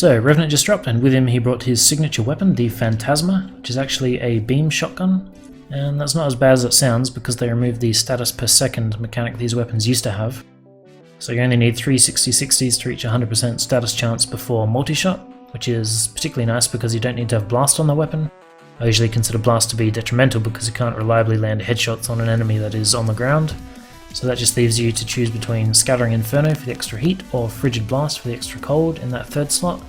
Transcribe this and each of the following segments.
So, Revenant just dropped, and with him he brought his signature weapon, the Phantasma, which is actually a beam shotgun. And that's not as bad as it sounds because they removed the status per second mechanic these weapons used to have. So you only need 3 60/60s to reach 100% status chance before multi-shot, which is particularly nice because you don't need to have blast on the weapon. I usually consider blast to be detrimental because you can't reliably land headshots on an enemy that is on the ground. So that just leaves you to choose between Scattering Inferno for the extra heat or Frigid Blast for the extra cold in that third slot.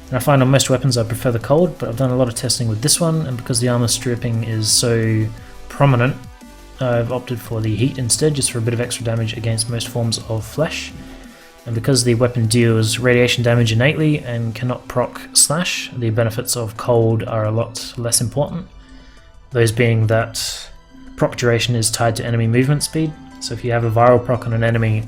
And I find on most weapons I prefer the cold, but I've done a lot of testing with this one, and because the armor stripping is so prominent, I've opted for the heat instead, just for a bit of extra damage against most forms of flesh. And because the weapon deals radiation damage innately and cannot proc slash, the benefits of cold are a lot less important. Those being that proc duration is tied to enemy movement speed, so if you have a viral proc on an enemy,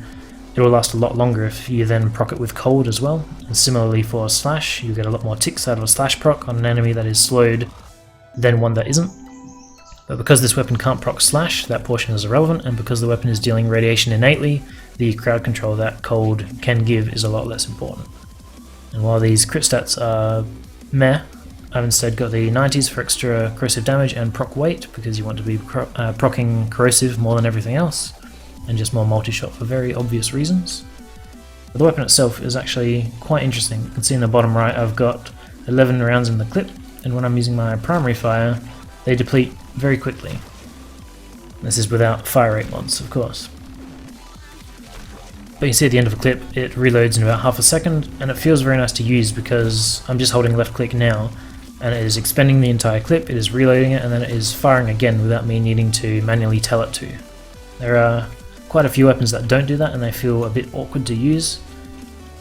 it will last a lot longer if you then proc it with cold as well. And similarly for slash, you get a lot more ticks out of a slash proc on an enemy that is slowed than one that isn't. But because this weapon can't proc slash, that portion is irrelevant, and because the weapon is dealing radiation innately, the crowd control that cold can give is a lot less important. And while these crit stats are meh, I've instead got the 90s for extra corrosive damage and proc weight, because you want to be proccing corrosive more than everything else, and just more multi-shot for very obvious reasons. But the weapon itself is actually quite interesting. You can see in the bottom right I've got 11 rounds in the clip, and when I'm using my primary fire, they deplete very quickly. This is without fire rate mods, of course. But you see at the end of a clip, it reloads in about half a second, and it feels very nice to use because I'm just holding left click now, and it is expending the entire clip, it is reloading it, and then it is firing again without me needing to manually tell it to. There are quite a few weapons that don't do that, and they feel a bit awkward to use,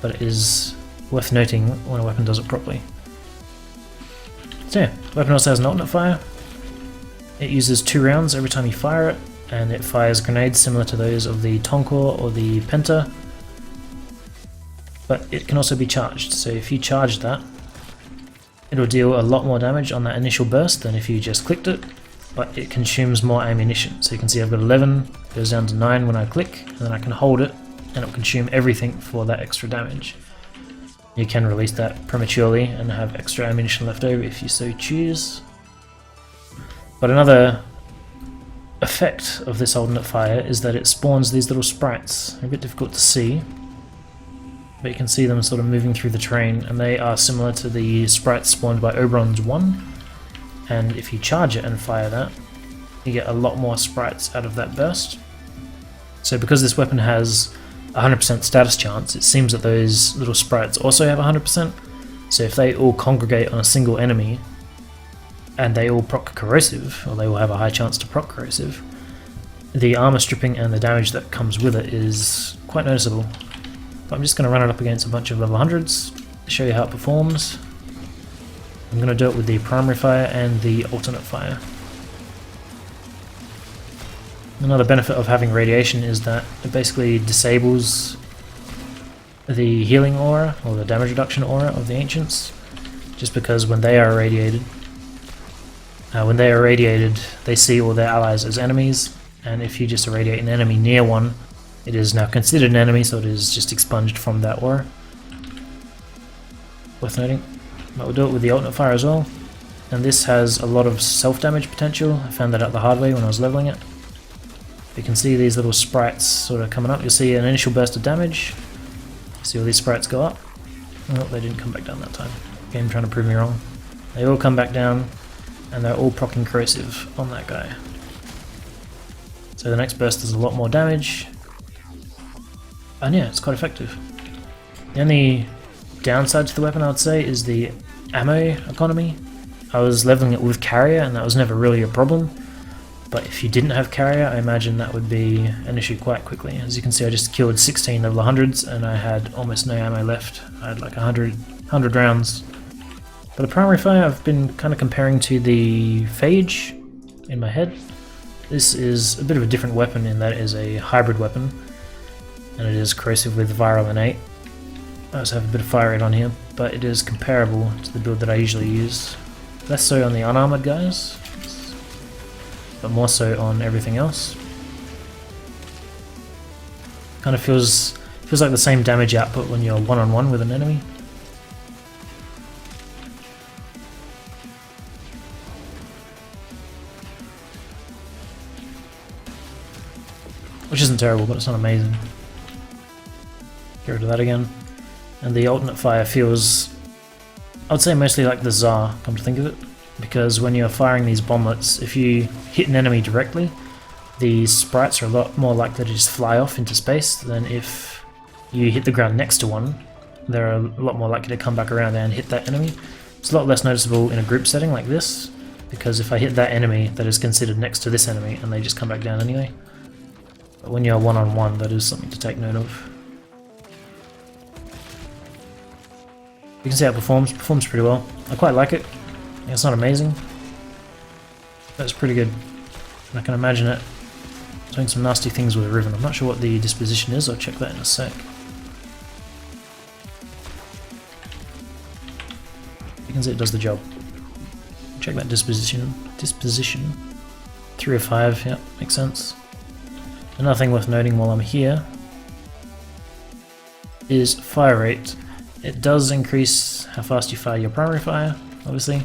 but it is worth noting when a weapon does it properly. So yeah, the weapon also has an alternate fire. It uses 2 rounds every time you fire it, and it fires grenades similar to those of the Tonkor or the Penta, but it can also be charged, so if you charge that, it'll deal a lot more damage on that initial burst than if you just clicked it, but it consumes more ammunition. So you can see I've got 11, goes down to 9 when I click, and then I can hold it, and it'll consume everything for that extra damage. You can release that prematurely and have extra ammunition left over if you so choose. But another effect of this alternate fire is that it spawns these little sprites. They're a bit difficult to see, but you can see them sort of moving through the terrain, and they are similar to the sprites spawned by Oberon's 1. And if you charge it and fire that, you get a lot more sprites out of that burst. So because this weapon has 100% status chance, it seems that those little sprites also have 100%. So if they all congregate on a single enemy, and they all proc corrosive, or they all have a high chance to proc corrosive, the armor stripping and the damage that comes with it is quite noticeable. But I'm just going to run it up against a bunch of level 100s to show you how it performs. I'm going to do it with the primary fire and the alternate fire. Another benefit of having radiation is that it basically disables the healing aura, or the damage reduction aura of the Ancients, just because when they are irradiated, they see all their allies as enemies, and if you just irradiate an enemy near one, it is now considered an enemy, so it is just expunged from that aura. Worth noting. But we'll do it with the alternate fire as well, and this has a lot of self-damage potential. I found that out the hard way when I was leveling it. You can see these little sprites sort of coming up. You'll see an initial burst of damage. See all these sprites go up. Oh, they didn't come back down that time. Game trying to prove me wrong. They all come back down, and they're all proccing corrosive on that guy. So the next burst does a lot more damage, and yeah, it's quite effective. The only downside to the weapon, I would say, is the ammo economy. I was leveling it with carrier, and that was never really a problem, but if you didn't have carrier, I imagine that would be an issue quite quickly. As you can see, I just killed 16 level 100s, and I had almost no ammo left. I had like 100 rounds. For the primary fire, I've been kind of comparing to the Phage in my head. This is a bit of a different weapon in that it is a hybrid weapon, and it is corrosive with viral innate. I also have a bit of fire rate on here, but it is comparable to the build that I usually use. Less so on the unarmored guys, but more so on everything else. Kind of feels like the same damage output when you're one-on-one with an enemy. which isn't terrible, but it's not amazing. Get rid of that again. And the alternate fire feels, I would say, mostly like the Tsar, come to think of it, because when you're firing these bomblets, if you hit an enemy directly, the sprites are a lot more likely to just fly off into space than if you hit the ground next to one. They're a lot more likely to come back around and hit that enemy. It's a lot less noticeable in a group setting like this, because if I hit that enemy, that is considered next to this enemy, and they just come back down anyway. But when you're one-on-one, that is something to take note of. You can see how it performs pretty well. I quite like it. It's not amazing, but it's pretty good. And I can imagine it doing some nasty things with a Riven. I'm not sure what the disposition is, I'll check that in a sec. You can see it does the job. Check that disposition. 3 of 5, yeah, makes sense. Another thing worth noting while I'm here is fire rate. It does increase how fast you fire your primary fire, obviously.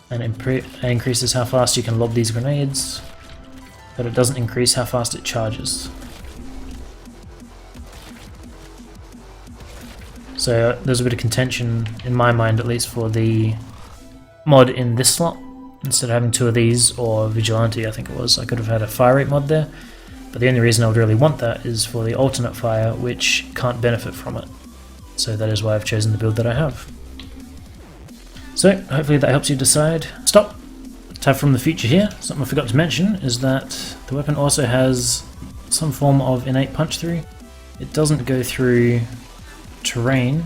And it increases how fast you can lob these grenades, but it doesn't increase how fast it charges. So there's a bit of contention, in my mind at least, for the mod in this slot. Instead of having 2 of these, or Vigilante I think it was, I could have had a fire rate mod there. But the only reason I would really want that is for the alternate fire, which can't benefit from it. So that is why I've chosen the build that I have. So hopefully that helps you decide. Stop! Tab from the future here. Something I forgot to mention is that the weapon also has some form of innate punch through. It doesn't go through terrain,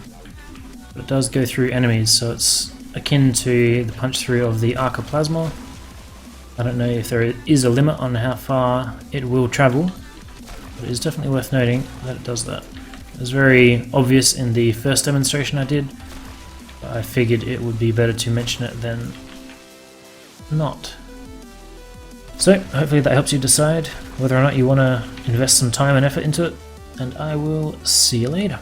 but it does go through enemies, so it's akin to the punch through of the Plasma. I don't know if there is a limit on how far it will travel, but it is definitely worth noting that it does that. It was very obvious in the first demonstration I did, but I figured it would be better to mention it than not. So hopefully that helps you decide whether or not you want to invest some time and effort into it, and I will see you later.